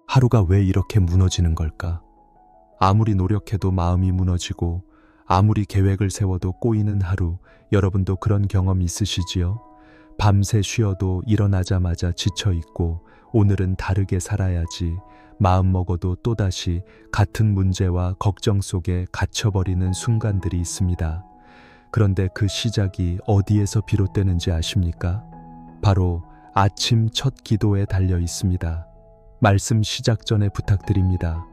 하루가 왜 이렇게 무너지는 걸까? 아무리 노력해도 마음이 무너지고 아무리 계획을 세워도 꼬이는 하루, 여러분도 그런 경험 있으시지요? 밤새 쉬어도 일어나자마자 지쳐있고 오늘은 다르게 살아야지 마음 먹어도 또다시 같은 문제와 걱정 속에 갇혀버리는 순간들이 있습니다. 그런데 그 시작이 어디에서 비롯되는지 아십니까? 바로 아침 첫 기도에 달려 있습니다. 말씀 시작 전에 부탁드립니다.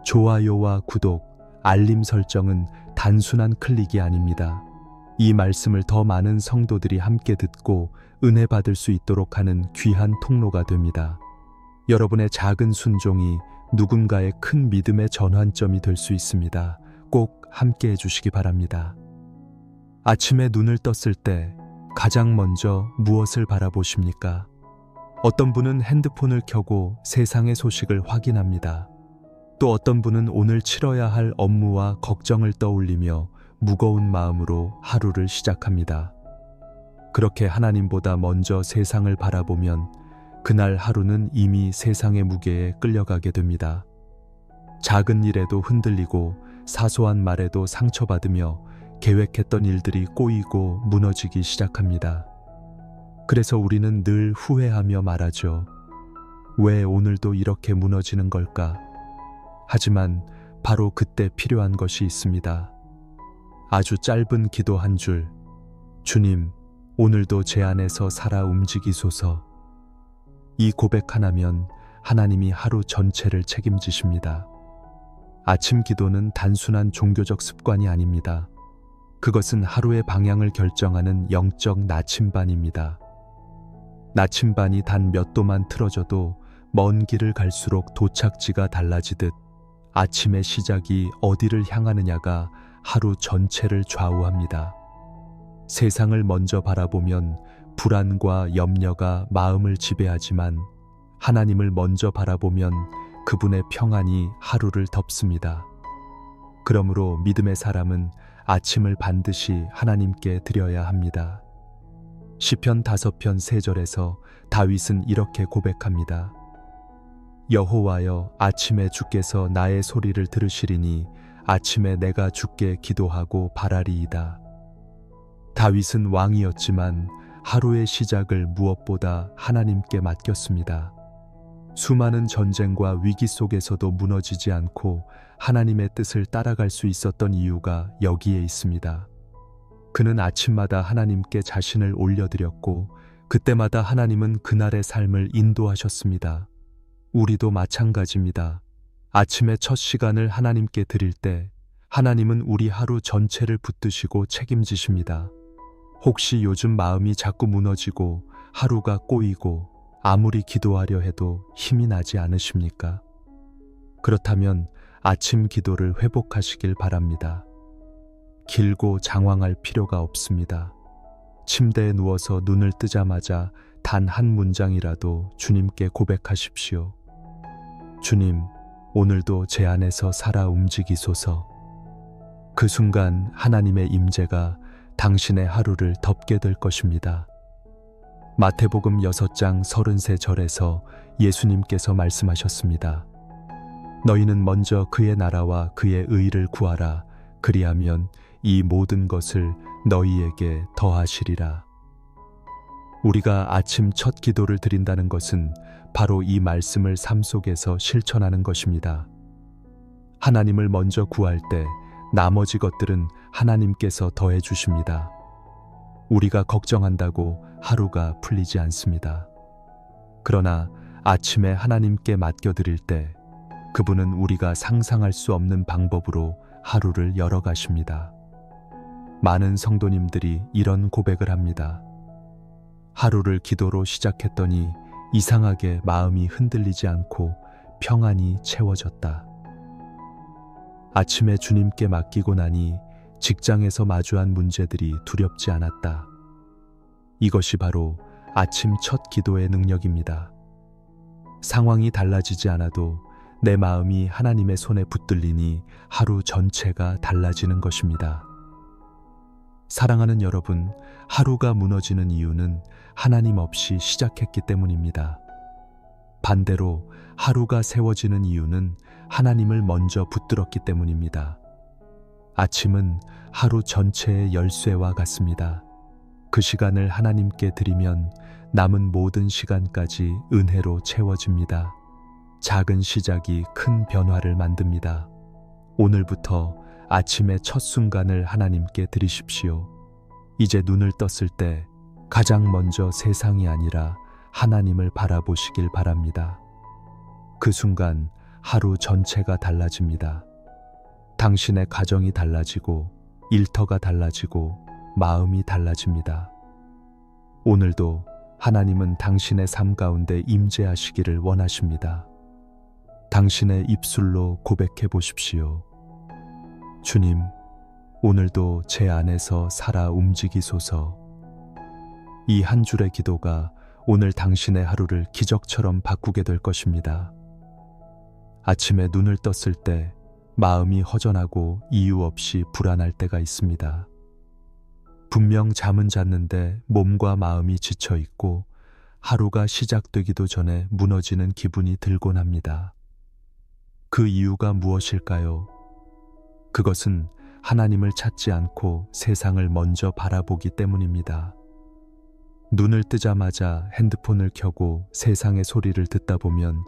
좋아요와 구독, 알림 설정은 단순한 클릭이 아닙니다. 이 말씀을 더 많은 성도들이 함께 듣고 은혜 받을 수 있도록 하는 귀한 통로가 됩니다. 여러분의 작은 순종이 누군가의 큰 믿음의 전환점이 될 수 있습니다. 꼭 함께 해주시기 바랍니다. 아침에 눈을 떴을 때 가장 먼저 무엇을 바라보십니까? 어떤 분은 핸드폰을 켜고 세상의 소식을 확인합니다. 또 어떤 분은 오늘 치러야 할 업무와 걱정을 떠올리며 무거운 마음으로 하루를 시작합니다. 그렇게 하나님보다 먼저 세상을 바라보면 그날 하루는 이미 세상의 무게에 끌려가게 됩니다. 작은 일에도 흔들리고 사소한 말에도 상처받으며 계획했던 일들이 꼬이고 무너지기 시작합니다. 그래서 우리는 늘 후회하며 말하죠. 왜 오늘도 이렇게 무너지는 걸까? 하지만 바로 그때 필요한 것이 있습니다. 아주 짧은 기도 한 줄. 주님, 오늘도 제 안에서 살아 움직이소서. 이 고백 하나면 하나님이 하루 전체를 책임지십니다. 아침 기도는 단순한 종교적 습관이 아닙니다. 그것은 하루의 방향을 결정하는 영적 나침반입니다. 나침반이 단 몇 도만 틀어져도 먼 길을 갈수록 도착지가 달라지듯 아침의 시작이 어디를 향하느냐가 하루 전체를 좌우합니다. 세상을 먼저 바라보면 불안과 염려가 마음을 지배하지만 하나님을 먼저 바라보면 그분의 평안이 하루를 덮습니다. 그러므로 믿음의 사람은 아침을 반드시 하나님께 드려야 합니다. 시편 5편 3절에서 다윗은 이렇게 고백합니다. 여호와여, 아침에 주께서 나의 소리를 들으시리니 아침에 내가 주께 기도하고 바라리이다. 다윗은 왕이었지만 하루의 시작을 무엇보다 하나님께 맡겼습니다. 수많은 전쟁과 위기 속에서도 무너지지 않고 하나님의 뜻을 따라갈 수 있었던 이유가 여기에 있습니다. 그는 아침마다 하나님께 자신을 올려드렸고 그때마다 하나님은 그날의 삶을 인도하셨습니다. 우리도 마찬가지입니다. 아침의 첫 시간을 하나님께 드릴 때 하나님은 우리 하루 전체를 붙드시고 책임지십니다. 혹시 요즘 마음이 자꾸 무너지고 하루가 꼬이고 아무리 기도하려 해도 힘이 나지 않으십니까? 그렇다면 아침 기도를 회복하시길 바랍니다. 길고 장황할 필요가 없습니다. 침대에 누워서 눈을 뜨자마자 단 한 문장이라도 주님께 고백하십시오. 주님, 오늘도 제 안에서 살아 움직이소서. 그 순간 하나님의 임재가 당신의 하루를 덮게 될 것입니다. 마태복음 6장 33절에서 예수님께서 말씀하셨습니다. 너희는 먼저 그의 나라와 그의 의를 구하라. 그리하면 이 모든 것을 너희에게 더하시리라. 우리가 아침 첫 기도를 드린다는 것은 바로 이 말씀을 삶 속에서 실천하는 것입니다. 하나님을 먼저 구할 때 나머지 것들은 하나님께서 더해 주십니다. 우리가 걱정한다고 하루가 풀리지 않습니다. 그러나 아침에 하나님께 맡겨드릴 때 그분은 우리가 상상할 수 없는 방법으로 하루를 열어가십니다. 많은 성도님들이 이런 고백을 합니다. 하루를 기도로 시작했더니 이상하게 마음이 흔들리지 않고 평안이 채워졌다. 아침에 주님께 맡기고 나니 직장에서 마주한 문제들이 두렵지 않았다. 이것이 바로 아침 첫 기도의 능력입니다. 상황이 달라지지 않아도 내 마음이 하나님의 손에 붙들리니 하루 전체가 달라지는 것입니다. 사랑하는 여러분, 하루가 무너지는 이유는 하나님 없이 시작했기 때문입니다. 반대로 하루가 세워지는 이유는 하나님을 먼저 붙들었기 때문입니다. 아침은 하루 전체의 열쇠와 같습니다. 그 시간을 하나님께 드리면 남은 모든 시간까지 은혜로 채워집니다. 작은 시작이 큰 변화를 만듭니다. 오늘부터 아침의 첫 순간을 하나님께 드리십시오. 이제 눈을 떴을 때 가장 먼저 세상이 아니라 하나님을 바라보시길 바랍니다. 그 순간 하루 전체가 달라집니다. 당신의 가정이 달라지고 일터가 달라지고 마음이 달라집니다. 오늘도 하나님은 당신의 삶 가운데 임재하시기를 원하십니다. 당신의 입술로 고백해 보십시오. 주님, 오늘도 제 안에서 살아 움직이소서. 이 한 줄의 기도가 오늘 당신의 하루를 기적처럼 바꾸게 될 것입니다. 아침에 눈을 떴을 때 마음이 허전하고 이유 없이 불안할 때가 있습니다. 분명 잠은 잤는데 몸과 마음이 지쳐 있고 하루가 시작되기도 전에 무너지는 기분이 들곤 합니다. 그 이유가 무엇일까요? 그것은 하나님을 찾지 않고 세상을 먼저 바라보기 때문입니다. 눈을 뜨자마자 핸드폰을 켜고 세상의 소리를 듣다 보면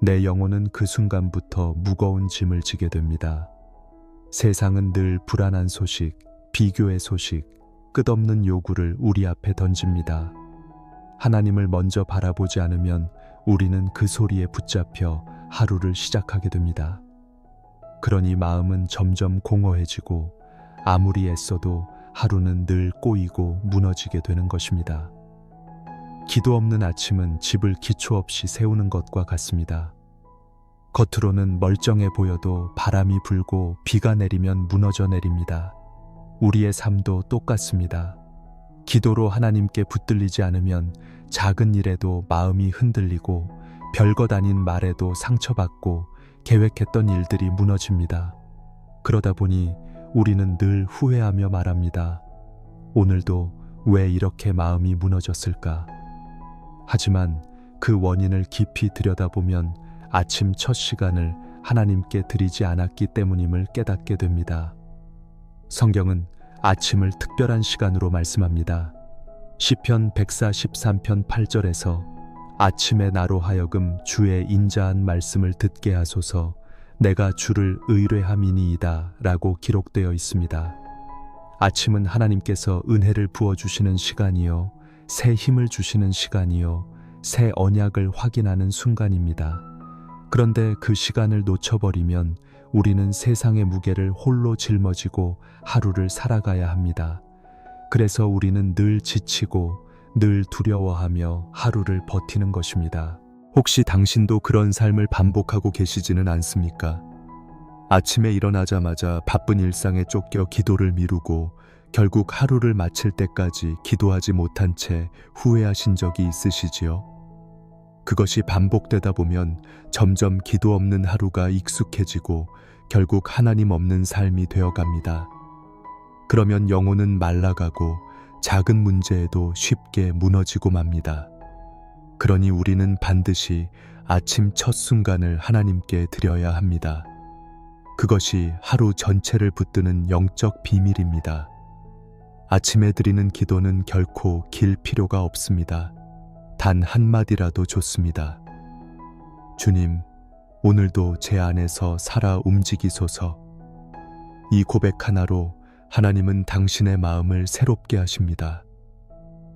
내 영혼은 그 순간부터 무거운 짐을 지게 됩니다. 세상은 늘 불안한 소식, 비교의 소식, 끝없는 요구를 우리 앞에 던집니다. 하나님을 먼저 바라보지 않으면 우리는 그 소리에 붙잡혀 하루를 시작하게 됩니다. 그러니 마음은 점점 공허해지고 아무리 애써도 하루는 늘 꼬이고 무너지게 되는 것입니다. 기도 없는 아침은 집을 기초 없이 세우는 것과 같습니다. 겉으로는 멀쩡해 보여도 바람이 불고 비가 내리면 무너져 내립니다. 우리의 삶도 똑같습니다. 기도로 하나님께 붙들리지 않으면 작은 일에도 마음이 흔들리고 별것 아닌 말에도 상처받고 계획했던 일들이 무너집니다. 그러다 보니 우리는 늘 후회하며 말합니다. 오늘도 왜 이렇게 마음이 무너졌을까? 하지만 그 원인을 깊이 들여다보면 아침 첫 시간을 하나님께 드리지 않았기 때문임을 깨닫게 됩니다. 성경은 아침을 특별한 시간으로 말씀합니다. 시편 143편 8절에서 아침에 나로 하여금 주의 인자한 말씀을 듣게 하소서 내가 주를 의뢰함이니이다 라고 기록되어 있습니다. 아침은 하나님께서 은혜를 부어주시는 시간이요 새 힘을 주시는 시간이요 새 언약을 확인하는 순간입니다. 그런데 그 시간을 놓쳐버리면 우리는 세상의 무게를 홀로 짊어지고 하루를 살아가야 합니다. 그래서 우리는 늘 지치고 늘 두려워하며 하루를 버티는 것입니다. 혹시 당신도 그런 삶을 반복하고 계시지는 않습니까? 아침에 일어나자마자 바쁜 일상에 쫓겨 기도를 미루고 결국 하루를 마칠 때까지 기도하지 못한 채 후회하신 적이 있으시지요? 그것이 반복되다 보면 점점 기도 없는 하루가 익숙해지고 결국 하나님 없는 삶이 되어갑니다. 그러면 영혼은 말라가고 작은 문제에도 쉽게 무너지고 맙니다. 그러니 우리는 반드시 아침 첫 순간을 하나님께 드려야 합니다. 그것이 하루 전체를 붙드는 영적 비밀입니다. 아침에 드리는 기도는 결코 길 필요가 없습니다. 단 한마디라도 좋습니다. 주님, 오늘도 제 안에서 살아 움직이소서. 이 고백 하나로 하나님은 당신의 마음을 새롭게 하십니다.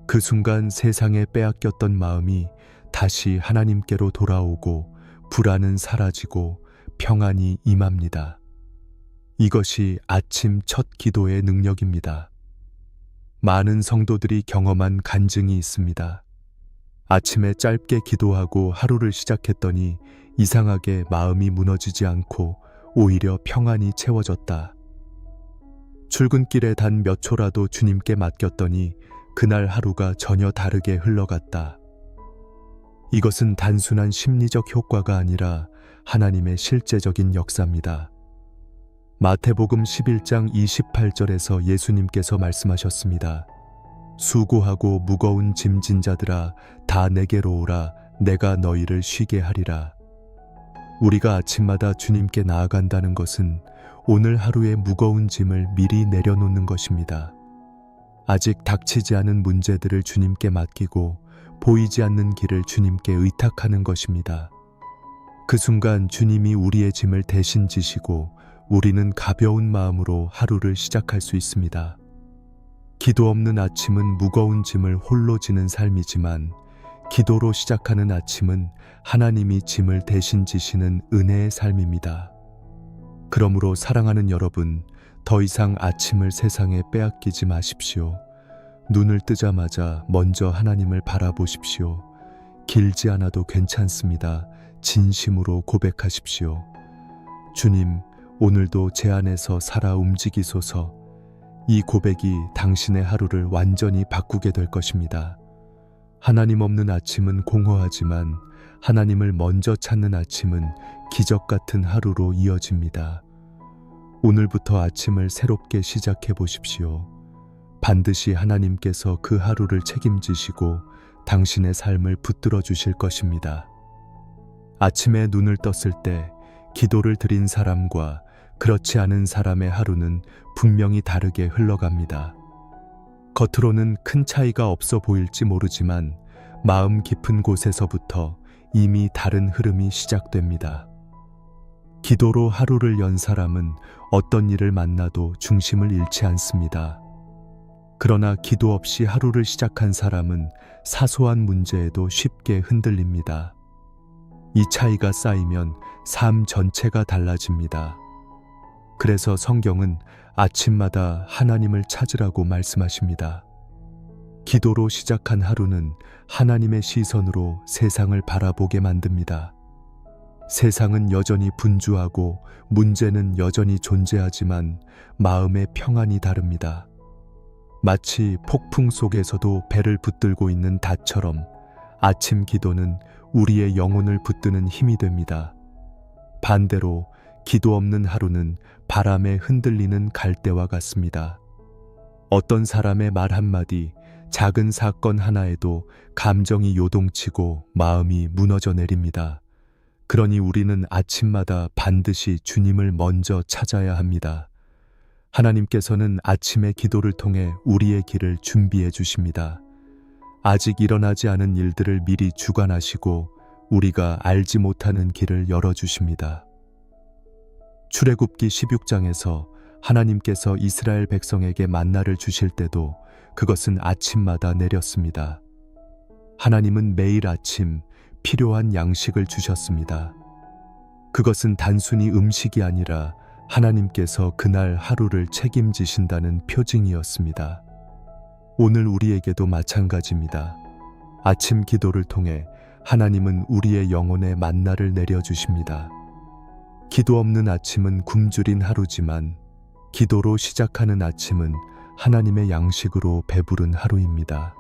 그 순간 세상에 빼앗겼던 마음이 다시 하나님께로 돌아오고 불안은 사라지고 평안이 임합니다. 이것이 아침 첫 기도의 능력입니다. 많은 성도들이 경험한 간증이 있습니다. 아침에 짧게 기도하고 하루를 시작했더니 이상하게 마음이 무너지지 않고 오히려 평안이 채워졌다. 출근길에 단 몇 초라도 주님께 맡겼더니 그날 하루가 전혀 다르게 흘러갔다. 이것은 단순한 심리적 효과가 아니라 하나님의 실제적인 역사입니다. 마태복음 11장 28절에서 예수님께서 말씀하셨습니다. 수고하고 무거운 짐진 자들아 다 내게로 오라 내가 너희를 쉬게 하리라. 우리가 아침마다 주님께 나아간다는 것은 오늘 하루의 무거운 짐을 미리 내려놓는 것입니다. 아직 닥치지 않은 문제들을 주님께 맡기고 보이지 않는 길을 주님께 의탁하는 것입니다. 그 순간 주님이 우리의 짐을 대신 지시고 우리는 가벼운 마음으로 하루를 시작할 수 있습니다. 기도 없는 아침은 무거운 짐을 홀로 지는 삶이지만 기도로 시작하는 아침은 하나님이 짐을 대신 지시는 은혜의 삶입니다. 그러므로 사랑하는 여러분, 더 이상 아침을 세상에 빼앗기지 마십시오. 눈을 뜨자마자 먼저 하나님을 바라보십시오. 길지 않아도 괜찮습니다. 진심으로 고백하십시오. 주님, 오늘도 제 안에서 살아 움직이소서. 이 고백이 당신의 하루를 완전히 바꾸게 될 것입니다. 하나님 없는 아침은 공허하지만 하나님을 먼저 찾는 아침은 기적 같은 하루로 이어집니다. 오늘부터 아침을 새롭게 시작해 보십시오. 반드시 하나님께서 그 하루를 책임지시고 당신의 삶을 붙들어 주실 것입니다. 아침에 눈을 떴을 때 기도를 드린 사람과 그렇지 않은 사람의 하루는 분명히 다르게 흘러갑니다. 겉으로는 큰 차이가 없어 보일지 모르지만 마음 깊은 곳에서부터 이미 다른 흐름이 시작됩니다. 기도로 하루를 연 사람은 어떤 일을 만나도 중심을 잃지 않습니다. 그러나 기도 없이 하루를 시작한 사람은 사소한 문제에도 쉽게 흔들립니다. 이 차이가 쌓이면 삶 전체가 달라집니다. 그래서 성경은 아침마다 하나님을 찾으라고 말씀하십니다. 기도로 시작한 하루는 하나님의 시선으로 세상을 바라보게 만듭니다. 세상은 여전히 분주하고 문제는 여전히 존재하지만 마음의 평안이 다릅니다. 마치 폭풍 속에서도 배를 붙들고 있는 닷처럼 아침 기도는 우리의 영혼을 붙드는 힘이 됩니다. 반대로 기도 없는 하루는 바람에 흔들리는 갈대와 같습니다. 어떤 사람의 말 한마디, 작은 사건 하나에도 감정이 요동치고 마음이 무너져 내립니다. 그러니 우리는 아침마다 반드시 주님을 먼저 찾아야 합니다. 하나님께서는 아침의 기도를 통해 우리의 길을 준비해 주십니다. 아직 일어나지 않은 일들을 미리 주관하시고 우리가 알지 못하는 길을 열어주십니다. 출애굽기 16장에서 하나님께서 이스라엘 백성에게 만나를 주실 때도 그것은 아침마다 내렸습니다. 하나님은 매일 아침 필요한 양식을 주셨습니다. 그것은 단순히 음식이 아니라 하나님께서 그날 하루를 책임지신다는 표징이었습니다. 오늘 우리에게도 마찬가지입니다. 아침 기도를 통해 하나님은 우리의 영혼에 만나를 내려주십니다. 기도 없는 아침은 굶주린 하루지만 기도로 시작하는 아침은 하나님의 양식으로 배부른 하루입니다.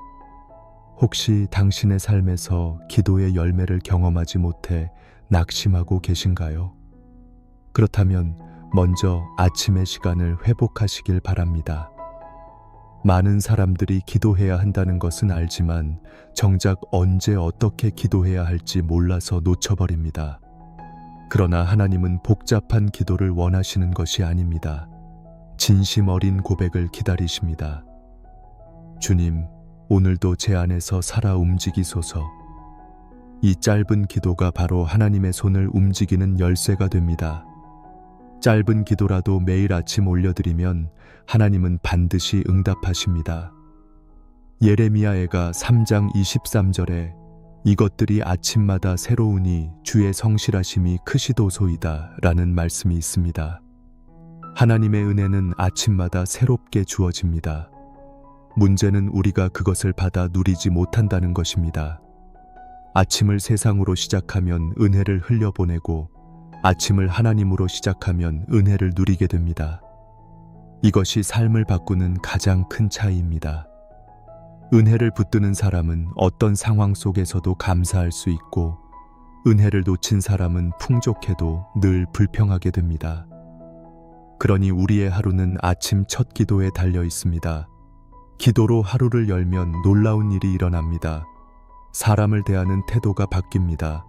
혹시 당신의 삶에서 기도의 열매를 경험하지 못해 낙심하고 계신가요? 그렇다면 먼저 아침의 시간을 회복하시길 바랍니다. 많은 사람들이 기도해야 한다는 것은 알지만 정작 언제 어떻게 기도해야 할지 몰라서 놓쳐버립니다. 그러나 하나님은 복잡한 기도를 원하시는 것이 아닙니다. 진심 어린 고백을 기다리십니다. 주님, 오늘도 제 안에서 살아 움직이소서. 이 짧은 기도가 바로 하나님의 손을 움직이는 열쇠가 됩니다. 짧은 기도라도 매일 아침 올려드리면 하나님은 반드시 응답하십니다. 예레미야애가 3장 23절에 이것들이 아침마다 새로우니 주의 성실하심이 크시도소이다 라는 말씀이 있습니다. 하나님의 은혜는 아침마다 새롭게 주어집니다. 문제는 우리가 그것을 받아 누리지 못한다는 것입니다. 아침을 세상으로 시작하면 은혜를 흘려보내고 아침을 하나님으로 시작하면 은혜를 누리게 됩니다. 이것이 삶을 바꾸는 가장 큰 차이입니다. 은혜를 붙드는 사람은 어떤 상황 속에서도 감사할 수 있고 은혜를 놓친 사람은 풍족해도 늘 불평하게 됩니다. 그러니 우리의 하루는 아침 첫 기도에 달려 있습니다. 기도로 하루를 열면 놀라운 일이 일어납니다. 사람을 대하는 태도가 바뀝니다.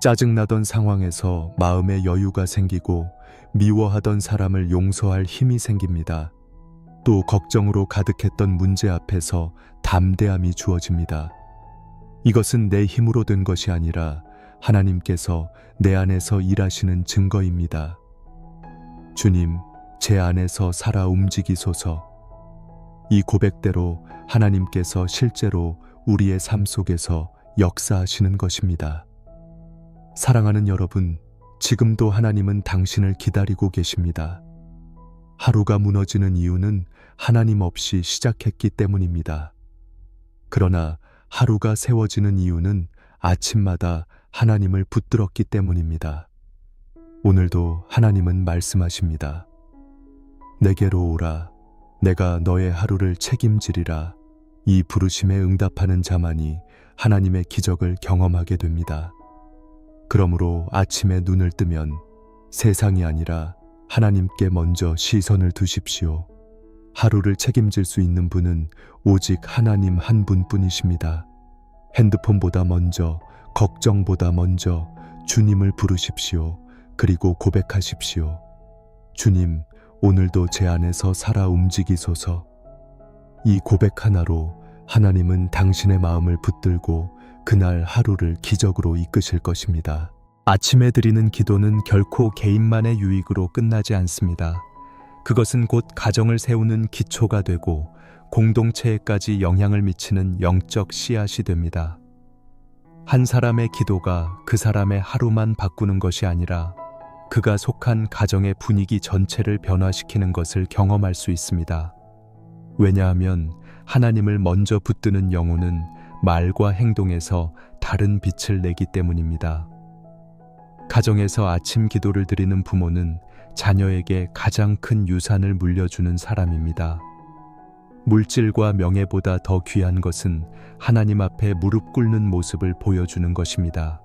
짜증나던 상황에서 마음의 여유가 생기고 미워하던 사람을 용서할 힘이 생깁니다. 또 걱정으로 가득했던 문제 앞에서 담대함이 주어집니다. 이것은 내 힘으로 된 것이 아니라 하나님께서 내 안에서 일하시는 증거입니다. 주님, 제 안에서 살아 움직이소서. 이 고백대로 하나님께서 실제로 우리의 삶 속에서 역사하시는 것입니다. 사랑하는 여러분, 지금도 하나님은 당신을 기다리고 계십니다. 하루가 무너지는 이유는 하나님 없이 시작했기 때문입니다. 그러나 하루가 세워지는 이유는 아침마다 하나님을 붙들었기 때문입니다. 오늘도 하나님은 말씀하십니다. 내게로 오라. 내가 너의 하루를 책임지리라. 이 부르심에 응답하는 자만이 하나님의 기적을 경험하게 됩니다. 그러므로 아침에 눈을 뜨면 세상이 아니라 하나님께 먼저 시선을 두십시오. 하루를 책임질 수 있는 분은 오직 하나님 한 분뿐이십니다. 핸드폰보다 먼저, 걱정보다 먼저 주님을 부르십시오. 그리고 고백하십시오. 주님, 오늘도 제 안에서 살아 움직이소서. 이 고백 하나로 하나님은 당신의 마음을 붙들고 그날 하루를 기적으로 이끄실 것입니다. 아침에 드리는 기도는 결코 개인만의 유익으로 끝나지 않습니다. 그것은 곧 가정을 세우는 기초가 되고 공동체에까지 영향을 미치는 영적 씨앗이 됩니다. 한 사람의 기도가 그 사람의 하루만 바꾸는 것이 아니라 그가 속한 가정의 분위기 전체를 변화시키는 것을 경험할 수 있습니다. 왜냐하면 하나님을 먼저 붙드는 영혼은 말과 행동에서 다른 빛을 내기 때문입니다. 가정에서 아침 기도를 드리는 부모는 자녀에게 가장 큰 유산을 물려주는 사람입니다. 물질과 명예보다 더 귀한 것은 하나님 앞에 무릎 꿇는 모습을 보여주는 것입니다.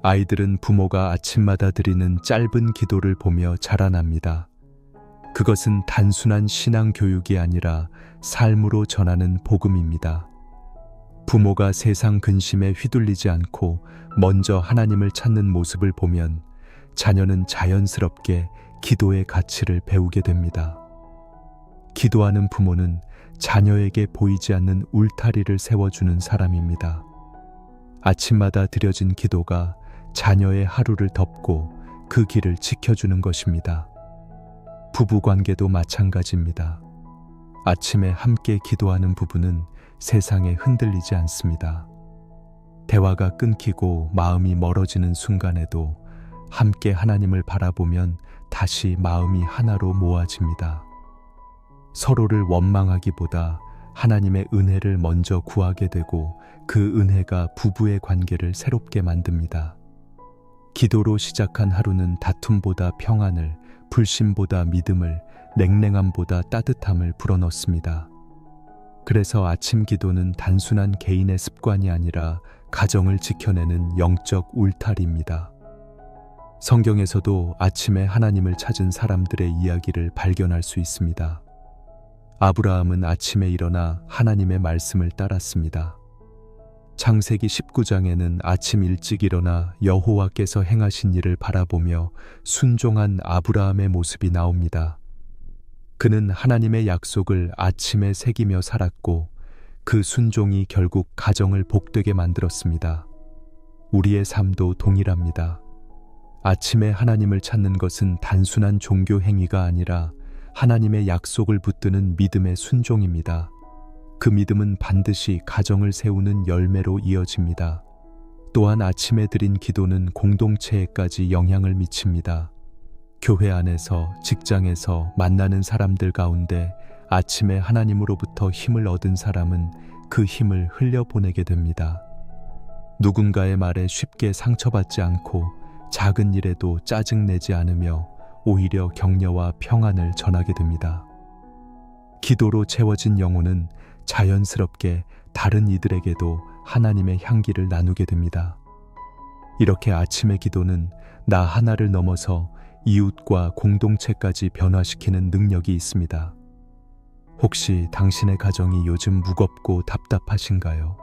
아이들은 부모가 아침마다 드리는 짧은 기도를 보며 자라납니다. 그것은 단순한 신앙 교육이 아니라 삶으로 전하는 복음입니다. 부모가 세상 근심에 휘둘리지 않고 먼저 하나님을 찾는 모습을 보면 자녀는 자연스럽게 기도의 가치를 배우게 됩니다. 기도하는 부모는 자녀에게 보이지 않는 울타리를 세워주는 사람입니다. 아침마다 드려진 기도가 자녀의 하루를 덮고 그 길을 지켜주는 것입니다. 부부 관계도 마찬가지입니다. 아침에 함께 기도하는 부부는 세상에 흔들리지 않습니다. 대화가 끊기고 마음이 멀어지는 순간에도 함께 하나님을 바라보면 다시 마음이 하나로 모아집니다. 서로를 원망하기보다 하나님의 은혜를 먼저 구하게 되고 그 은혜가 부부의 관계를 새롭게 만듭니다. 기도로 시작한 하루는 다툼보다 평안을, 불신보다 믿음을, 냉랭함보다 따뜻함을 불어넣습니다. 그래서 아침 기도는 단순한 개인의 습관이 아니라 가정을 지켜내는 영적 울타리입니다. 성경에서도 아침에 하나님을 찾은 사람들의 이야기를 발견할 수 있습니다. 아브라함은 아침에 일어나 하나님의 말씀을 따랐습니다. 창세기 19장에는 아침 일찍 일어나 여호와께서 행하신 일을 바라보며 순종한 아브라함의 모습이 나옵니다. 그는 하나님의 약속을 아침에 새기며 살았고 그 순종이 결국 가정을 복되게 만들었습니다. 우리의 삶도 동일합니다. 아침에 하나님을 찾는 것은 단순한 종교 행위가 아니라 하나님의 약속을 붙드는 믿음의 순종입니다. 그 믿음은 반드시 가정을 세우는 열매로 이어집니다. 또한 아침에 드린 기도는 공동체에까지 영향을 미칩니다. 교회 안에서, 직장에서 만나는 사람들 가운데 아침에 하나님으로부터 힘을 얻은 사람은 그 힘을 흘려보내게 됩니다. 누군가의 말에 쉽게 상처받지 않고 작은 일에도 짜증내지 않으며 오히려 격려와 평안을 전하게 됩니다. 기도로 채워진 영혼은 자연스럽게 다른 이들에게도 하나님의 향기를 나누게 됩니다. 이렇게 아침의 기도는 나 하나를 넘어서 이웃과 공동체까지 변화시키는 능력이 있습니다. 혹시 당신의 가정이 요즘 무겁고 답답하신가요?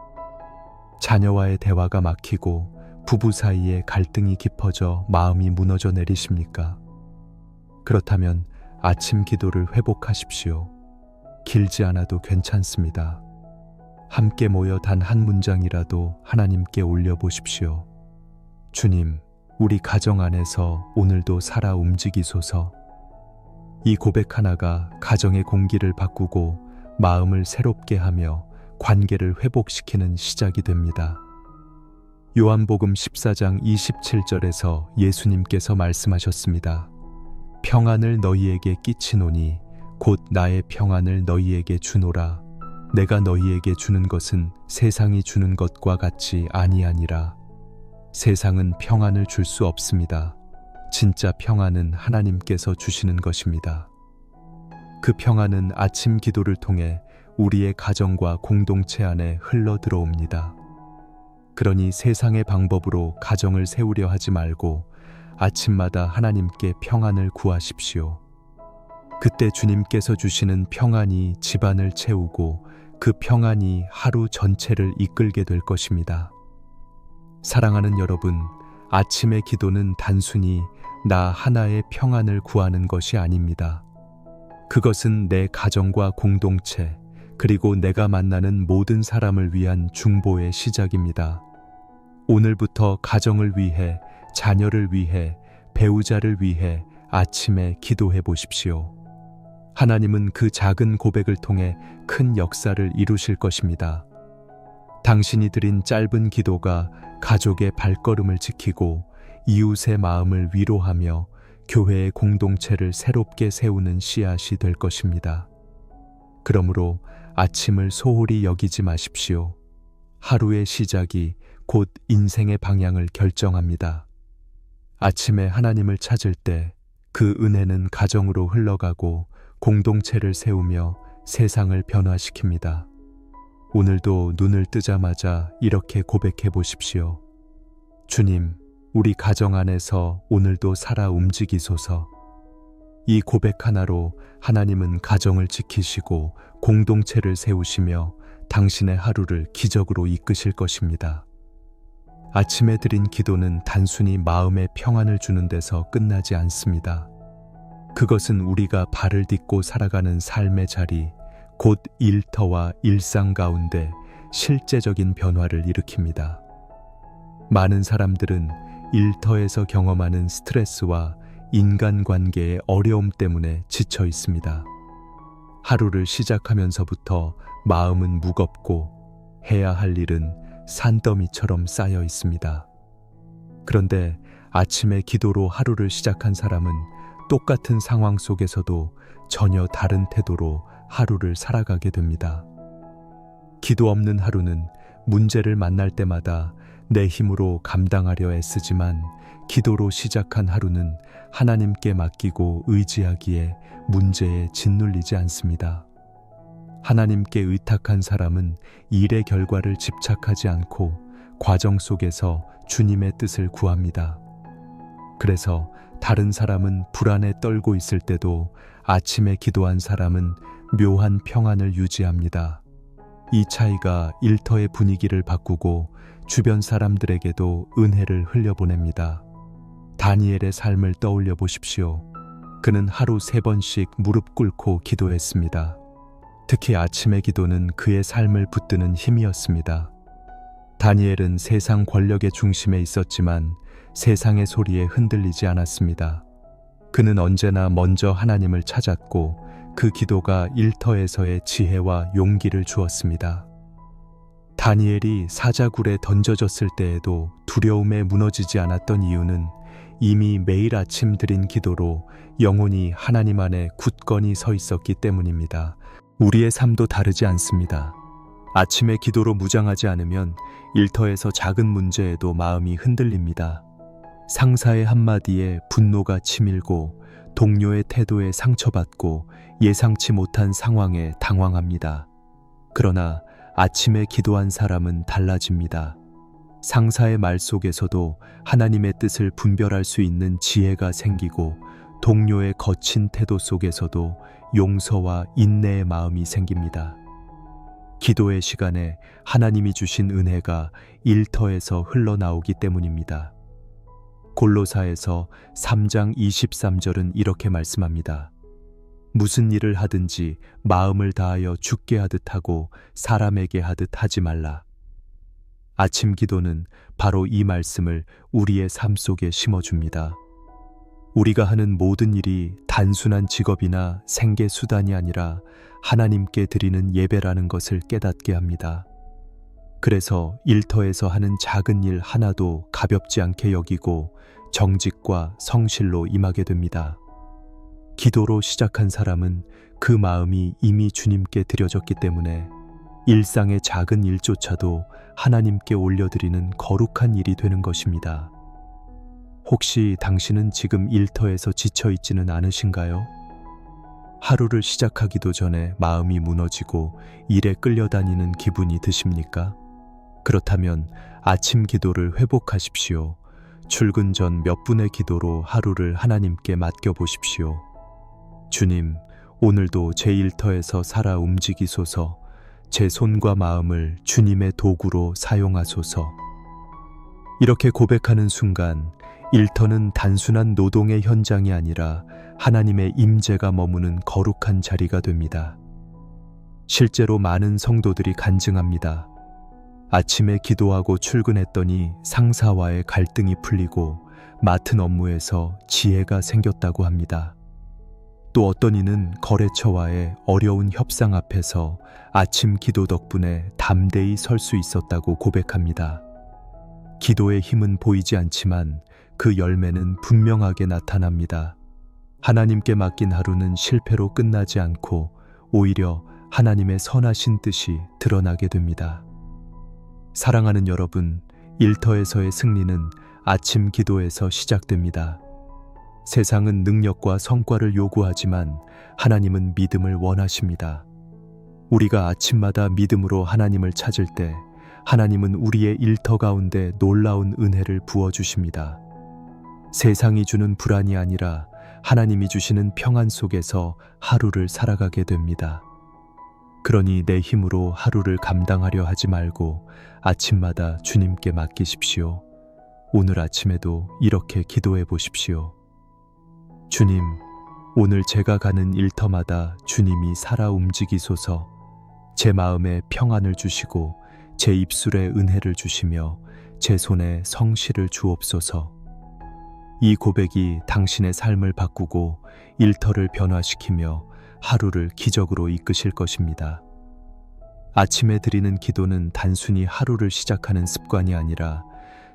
자녀와의 대화가 막히고 부부 사이에 갈등이 깊어져 마음이 무너져 내리십니까? 그렇다면 아침 기도를 회복하십시오. 길지 않아도 괜찮습니다. 함께 모여 단 한 문장이라도 하나님께 올려보십시오. 주님, 우리 가정 안에서 오늘도 살아 움직이소서. 이 고백 하나가 가정의 공기를 바꾸고 마음을 새롭게 하며 관계를 회복시키는 시작이 됩니다. 요한복음 14장 27절에서 예수님께서 말씀하셨습니다. 평안을 너희에게 끼치노니 곧 나의 평안을 너희에게 주노라. 내가 너희에게 주는 것은 세상이 주는 것과 같이 아니하니라. 세상은 평안을 줄 수 없습니다. 진짜 평안은 하나님께서 주시는 것입니다. 그 평안은 아침 기도를 통해 우리의 가정과 공동체 안에 흘러 들어옵니다. 그러니 세상의 방법으로 가정을 세우려 하지 말고 아침마다 하나님께 평안을 구하십시오. 그때 주님께서 주시는 평안이 집안을 채우고 그 평안이 하루 전체를 이끌게 될 것입니다. 사랑하는 여러분, 아침의 기도는 단순히 나 하나의 평안을 구하는 것이 아닙니다. 그것은 내 가정과 공동체, 그리고 내가 만나는 모든 사람을 위한 중보의 시작입니다. 오늘부터 가정을 위해, 자녀를 위해, 배우자를 위해 아침에 기도해 보십시오. 하나님은 그 작은 고백을 통해 큰 역사를 이루실 것입니다. 당신이 드린 짧은 기도가 가족의 발걸음을 지키고 이웃의 마음을 위로하며 교회의 공동체를 새롭게 세우는 씨앗이 될 것입니다. 그러므로 아침을 소홀히 여기지 마십시오. 하루의 시작이 곧 인생의 방향을 결정합니다. 아침에 하나님을 찾을 때 그 은혜는 가정으로 흘러가고 공동체를 세우며 세상을 변화시킵니다. 오늘도 눈을 뜨자마자 이렇게 고백해 보십시오. 주님, 우리 가정 안에서 오늘도 살아 움직이소서. 이 고백 하나로 하나님은 가정을 지키시고 공동체를 세우시며 당신의 하루를 기적으로 이끄실 것입니다. 아침에 드린 기도는 단순히 마음의 평안을 주는 데서 끝나지 않습니다. 그것은 우리가 발을 딛고 살아가는 삶의 자리, 곧 일터와 일상 가운데 실제적인 변화를 일으킵니다. 많은 사람들은 일터에서 경험하는 스트레스와 인간관계의 어려움 때문에 지쳐 있습니다. 하루를 시작하면서부터 마음은 무겁고 해야 할 일은 산더미처럼 쌓여 있습니다. 그런데 아침에 기도로 하루를 시작한 사람은 똑같은 상황 속에서도 전혀 다른 태도로 하루를 살아가게 됩니다. 기도 없는 하루는 문제를 만날 때마다 내 힘으로 감당하려 애쓰지만 기도로 시작한 하루는 하나님께 맡기고 의지하기에 문제에 짓눌리지 않습니다. 하나님께 의탁한 사람은 일의 결과를 집착하지 않고 과정 속에서 주님의 뜻을 구합니다. 그래서 다른 사람은 불안에 떨고 있을 때도 아침에 기도한 사람은 묘한 평안을 유지합니다. 이 차이가 일터의 분위기를 바꾸고 주변 사람들에게도 은혜를 흘려보냅니다. 다니엘의 삶을 떠올려 보십시오. 그는 하루 3번씩 무릎 꿇고 기도했습니다. 특히 아침의 기도는 그의 삶을 붙드는 힘이었습니다. 다니엘은 세상 권력의 중심에 있었지만 세상의 소리에 흔들리지 않았습니다. 그는 언제나 먼저 하나님을 찾았고 그 기도가 일터에서의 지혜와 용기를 주었습니다. 다니엘이 사자굴에 던져졌을 때에도 두려움에 무너지지 않았던 이유는 이미 매일 아침 드린 기도로 영혼이 하나님 안에 굳건히 서 있었기 때문입니다. 우리의 삶도 다르지 않습니다. 아침에 기도로 무장하지 않으면 일터에서 작은 문제에도 마음이 흔들립니다. 상사의 한마디에 분노가 치밀고 동료의 태도에 상처받고 예상치 못한 상황에 당황합니다. 그러나 아침에 기도한 사람은 달라집니다. 상사의 말 속에서도 하나님의 뜻을 분별할 수 있는 지혜가 생기고 동료의 거친 태도 속에서도 용서와 인내의 마음이 생깁니다. 기도의 시간에 하나님이 주신 은혜가 일터에서 흘러나오기 때문입니다. 골로사에서 3장 23절은 이렇게 말씀합니다. 무슨 일을 하든지 마음을 다하여 주께 하듯 하고 사람에게 하듯 하지 말라. 아침 기도는 바로 이 말씀을 우리의 삶 속에 심어줍니다. 우리가 하는 모든 일이 단순한 직업이나 생계 수단이 아니라 하나님께 드리는 예배라는 것을 깨닫게 합니다. 그래서 일터에서 하는 작은 일 하나도 가볍지 않게 여기고 정직과 성실로 임하게 됩니다. 기도로 시작한 사람은 그 마음이 이미 주님께 드려졌기 때문에 일상의 작은 일조차도 하나님께 올려드리는 거룩한 일이 되는 것입니다. 혹시 당신은 지금 일터에서 지쳐있지는 않으신가요? 하루를 시작하기도 전에 마음이 무너지고 일에 끌려다니는 기분이 드십니까? 그렇다면 아침 기도를 회복하십시오. 출근 전 몇 분의 기도로 하루를 하나님께 맡겨보십시오. 주님, 오늘도 제 일터에서 살아 움직이소서. 제 손과 마음을 주님의 도구로 사용하소서. 이렇게 고백하는 순간 일터는 단순한 노동의 현장이 아니라 하나님의 임재가 머무는 거룩한 자리가 됩니다. 실제로 많은 성도들이 간증합니다. 아침에 기도하고 출근했더니 상사와의 갈등이 풀리고 맡은 업무에서 지혜가 생겼다고 합니다. 또 어떤 이는 거래처와의 어려운 협상 앞에서 아침 기도 덕분에 담대히 설 수 있었다고 고백합니다. 기도의 힘은 보이지 않지만 그 열매는 분명하게 나타납니다. 하나님께 맡긴 하루는 실패로 끝나지 않고 오히려 하나님의 선하신 뜻이 드러나게 됩니다. 사랑하는 여러분, 일터에서의 승리는 아침 기도에서 시작됩니다. 세상은 능력과 성과를 요구하지만 하나님은 믿음을 원하십니다. 우리가 아침마다 믿음으로 하나님을 찾을 때 하나님은 우리의 일터 가운데 놀라운 은혜를 부어주십니다. 세상이 주는 불안이 아니라 하나님이 주시는 평안 속에서 하루를 살아가게 됩니다. 그러니 내 힘으로 하루를 감당하려 하지 말고 아침마다 주님께 맡기십시오. 오늘 아침에도 이렇게 기도해 보십시오. 주님, 오늘 제가 가는 일터마다 주님이 살아 움직이소서. 제 마음에 평안을 주시고 제 입술에 은혜를 주시며 제 손에 성실을 주옵소서. 이 고백이 당신의 삶을 바꾸고 일터를 변화시키며 하루를 기적으로 이끄실 것입니다. 아침에 드리는 기도는 단순히 하루를 시작하는 습관이 아니라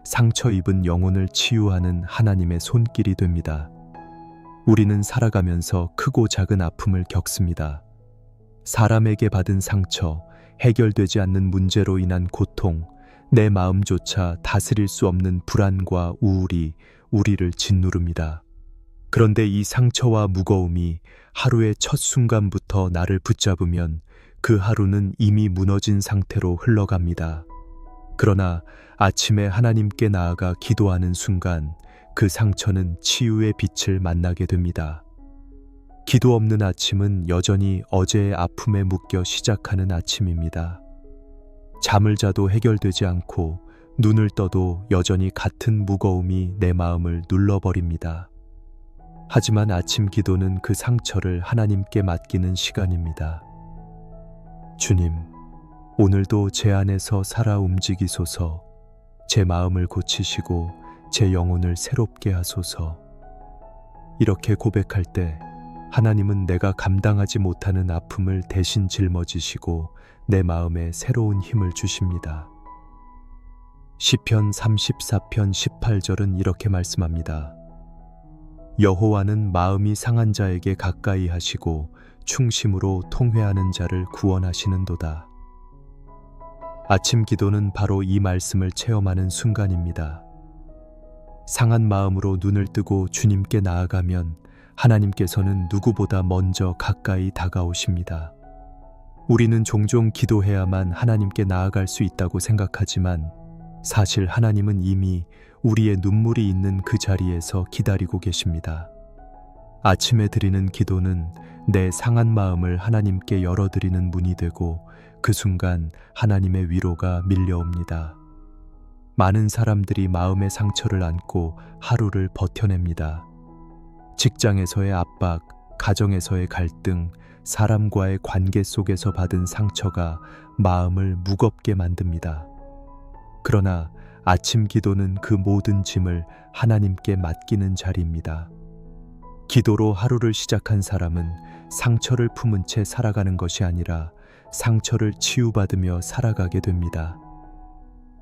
상처 입은 영혼을 치유하는 하나님의 손길이 됩니다. 우리는 살아가면서 크고 작은 아픔을 겪습니다. 사람에게 받은 상처, 해결되지 않는 문제로 인한 고통, 내 마음조차 다스릴 수 없는 불안과 우울이 우리를 짓누릅니다. 그런데 이 상처와 무거움이 하루의 첫 순간부터 나를 붙잡으면 그 하루는 이미 무너진 상태로 흘러갑니다. 그러나 아침에 하나님께 나아가 기도하는 순간 그 상처는 치유의 빛을 만나게 됩니다. 기도 없는 아침은 여전히 어제의 아픔에 묶여 시작하는 아침입니다. 잠을 자도 해결되지 않고 눈을 떠도 여전히 같은 무거움이 내 마음을 눌러버립니다. 하지만 아침 기도는 그 상처를 하나님께 맡기는 시간입니다. 주님, 오늘도 제 안에서 살아 움직이소서. 제 마음을 고치시고 제 영혼을 새롭게 하소서. 이렇게 고백할 때 하나님은 내가 감당하지 못하는 아픔을 대신 짊어지시고 내 마음에 새로운 힘을 주십니다. 시편 34편 18절은 이렇게 말씀합니다. 여호와는 마음이 상한 자에게 가까이 하시고 충심으로 통회하는 자를 구원하시는도다. 아침 기도는 바로 이 말씀을 체험하는 순간입니다. 상한 마음으로 눈을 뜨고 주님께 나아가면 하나님께서는 누구보다 먼저 가까이 다가오십니다. 우리는 종종 기도해야만 하나님께 나아갈 수 있다고 생각하지만 사실 하나님은 이미 우리의 눈물이 있는 그 자리에서 기다리고 계십니다. 아침에 드리는 기도는 내 상한 마음을 하나님께 열어드리는 문이 되고 그 순간 하나님의 위로가 밀려옵니다. 많은 사람들이 마음의 상처를 안고 하루를 버텨냅니다. 직장에서의 압박, 가정에서의 갈등, 사람과의 관계 속에서 받은 상처가 마음을 무겁게 만듭니다. 그러나 아침 기도는 그 모든 짐을 하나님께 맡기는 자리입니다. 기도로 하루를 시작한 사람은 상처를 품은 채 살아가는 것이 아니라 상처를 치유받으며 살아가게 됩니다.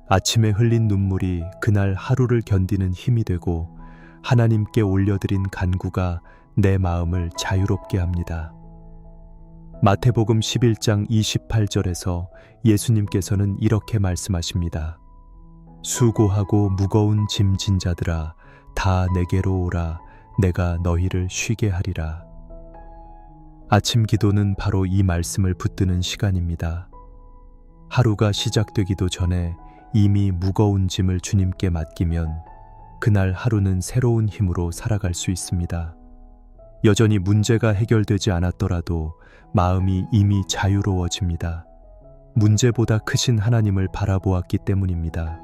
아침에 흘린 눈물이 그날 하루를 견디는 힘이 되고 하나님께 올려드린 간구가 내 마음을 자유롭게 합니다. 마태복음 11장 28절에서 예수님께서는 이렇게 말씀하십니다. 수고하고 무거운 짐진 자들아 다 내게로 오라 내가 너희를 쉬게 하리라. 아침 기도는 바로 이 말씀을 붙드는 시간입니다. 하루가 시작되기도 전에 이미 무거운 짐을 주님께 맡기면 그날 하루는 새로운 힘으로 살아갈 수 있습니다. 여전히 문제가 해결되지 않았더라도 마음이 이미 자유로워집니다. 문제보다 크신 하나님을 바라보았기 때문입니다.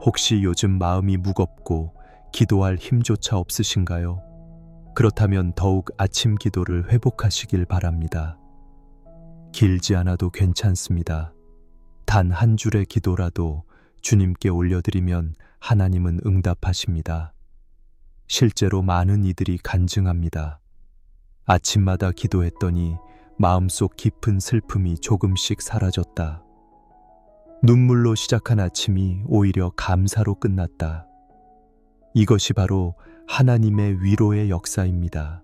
혹시 요즘 마음이 무겁고 기도할 힘조차 없으신가요? 그렇다면 더욱 아침 기도를 회복하시길 바랍니다. 길지 않아도 괜찮습니다. 단 한 줄의 기도라도 주님께 올려드리면 하나님은 응답하십니다. 실제로 많은 이들이 간증합니다. 아침마다 기도했더니 마음속 깊은 슬픔이 조금씩 사라졌다. 눈물로 시작한 아침이 오히려 감사로 끝났다. 이것이 바로 하나님의 위로의 역사입니다.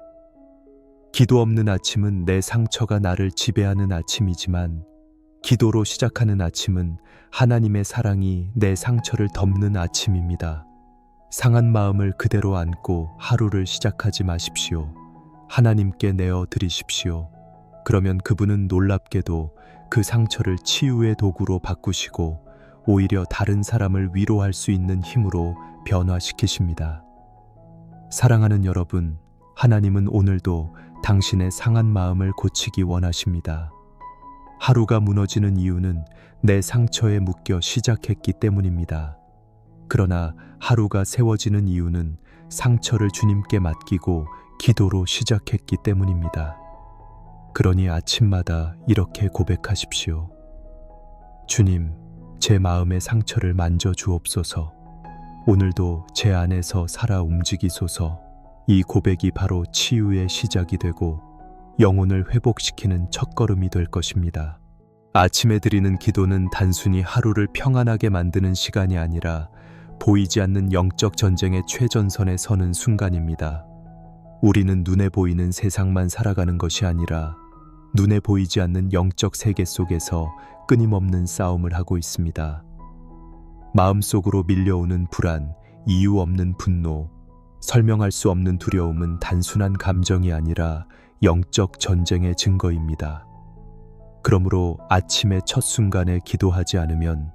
기도 없는 아침은 내 상처가 나를 지배하는 아침이지만 기도로 시작하는 아침은 하나님의 사랑이 내 상처를 덮는 아침입니다. 상한 마음을 그대로 안고 하루를 시작하지 마십시오. 하나님께 내어 드리십시오. 그러면 그분은 놀랍게도 그 상처를 치유의 도구로 바꾸시고 오히려 다른 사람을 위로할 수 있는 힘으로 변화시키십니다. 사랑하는 여러분, 하나님은 오늘도 당신의 상한 마음을 고치기 원하십니다. 하루가 무너지는 이유는 내 상처에 묶여 시작했기 때문입니다. 그러나 하루가 세워지는 이유는 상처를 주님께 맡기고 기도로 시작했기 때문입니다. 그러니 아침마다 이렇게 고백하십시오. 주님, 제 마음의 상처를 만져 주옵소서. 오늘도 제 안에서 살아 움직이소서. 이 고백이 바로 치유의 시작이 되고 영혼을 회복시키는 첫걸음이 될 것입니다. 아침에 드리는 기도는 단순히 하루를 평안하게 만드는 시간이 아니라 보이지 않는 영적 전쟁의 최전선에 서는 순간입니다. 우리는 눈에 보이는 세상만 살아가는 것이 아니라 눈에 보이지 않는 영적 세계 속에서 끊임없는 싸움을 하고 있습니다. 마음속으로 밀려오는 불안, 이유 없는 분노, 설명할 수 없는 두려움은 단순한 감정이 아니라 영적 전쟁의 증거입니다. 그러므로 아침의 첫 순간에 기도하지 않으면